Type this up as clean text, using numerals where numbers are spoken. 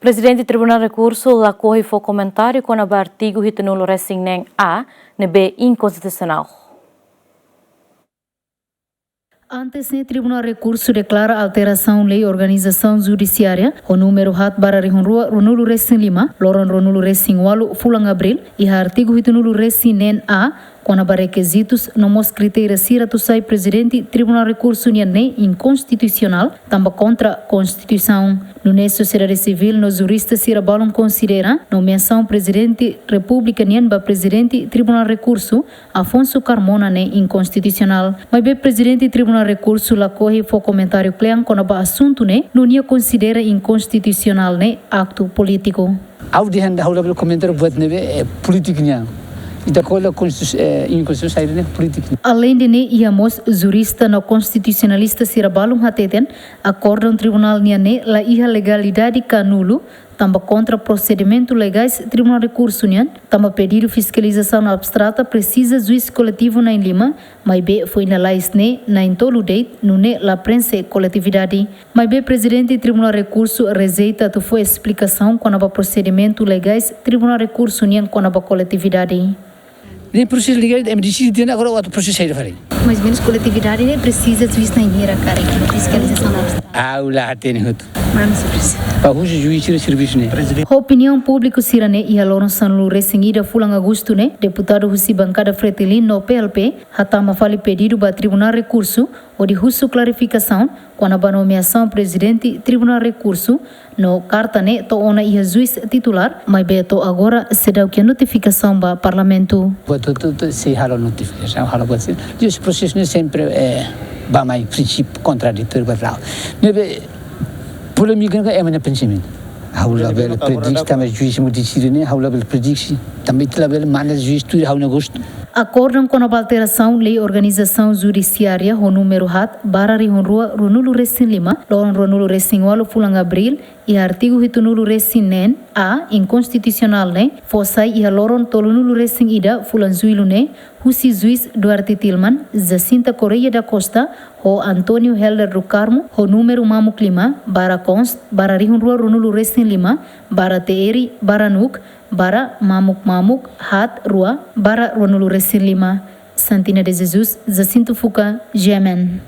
Prezidente Tribuna Rekursu lakohi foi comentário konaba artigo hitanulo resing A nebe inkonstitusional. Antes, o Tribunal Rekursu declara alteração lei organização judiciária, o número hat barari honrua ronulo resing 5, loron ronulo resing 8 fulang abril, e artigo hitanulo resing A, konaba requisitos nomos critérios sira tu sai Presidente Tribunal Rekursu niane inconstitucional, tamba contra Constituição. No sociedade civil, nos juristas sira balon considera nomeação Presidente República nianba Presidente Tribunal Rekursu Afonso Carmona ne inconstitucional. Mas be Presidente Tribunal Rekursu lakohi foi comentário clean konaba assunto ne nunia considera inconstitucional ne acto político. Ao de handa haulah comentário buat nebe politiknya. Além de ne iamos jurista no constitucionalista sirabalum hateten acordam tribunal niane la iha legalidade canulo tamba contra procedimento legais Tribunal Rekursu nian tamba pedido fiscalização abstrata precisa juiz coletivo na Lima mas be foi na lais ne na intolu date nune la prensa coletividade mas be Presidente Tribunal Rekursu rejeita tu foi explicação quando a procedimento legais Tribunal Rekursu nian quando a coletividade. Nem processo legal é decidido agora o outro processo aí falei. Mas menos coletividade nem precisa juiz na inhira cara que fiscalização abstrata. Lá tem outro. Mas não precisa. Para o juiz de serviço né. A opinião pública sirane e a Loron Sanlu resingida fulang agosto né deputado Husi bancada Fretilin no PLP hatama fali pedido ba Tribunal Rekursu o de husu clarificação quando a nomeação Presidente Tribunal Rekursu no carta né to ona ia juiz titular mas beto agora se dá o que a notificação ba Parlamento. Se halo notificação halo você. Esse processo né sempre ba mais princípio contraditório ba lá. Nebe polêmica é uma pensamento. Haulah bel prediksi também juiz mu decide né haulah bel prediksi também tela bel manas juiz tu hau gosto. Acordam com a alteração lei organização judiciária o número hat barari honrua ronulo resing 5 loron ronulo resing 8 fulang abril e artigo hitanulo resing A inconstitucional ne fossai e loron tolunulo resing ida fulan zuilu ne husi juiz Duarte Tilman Jacinta Correia da Costa o Antônio Helder do Carmo o número mamuk 5 bara const barari honrua ronulo resing 5 bara teeri bara nuk bara mamuk hat rua bara ronulu resing 5 Santina de Jesus Jacinto Fuca Gemen.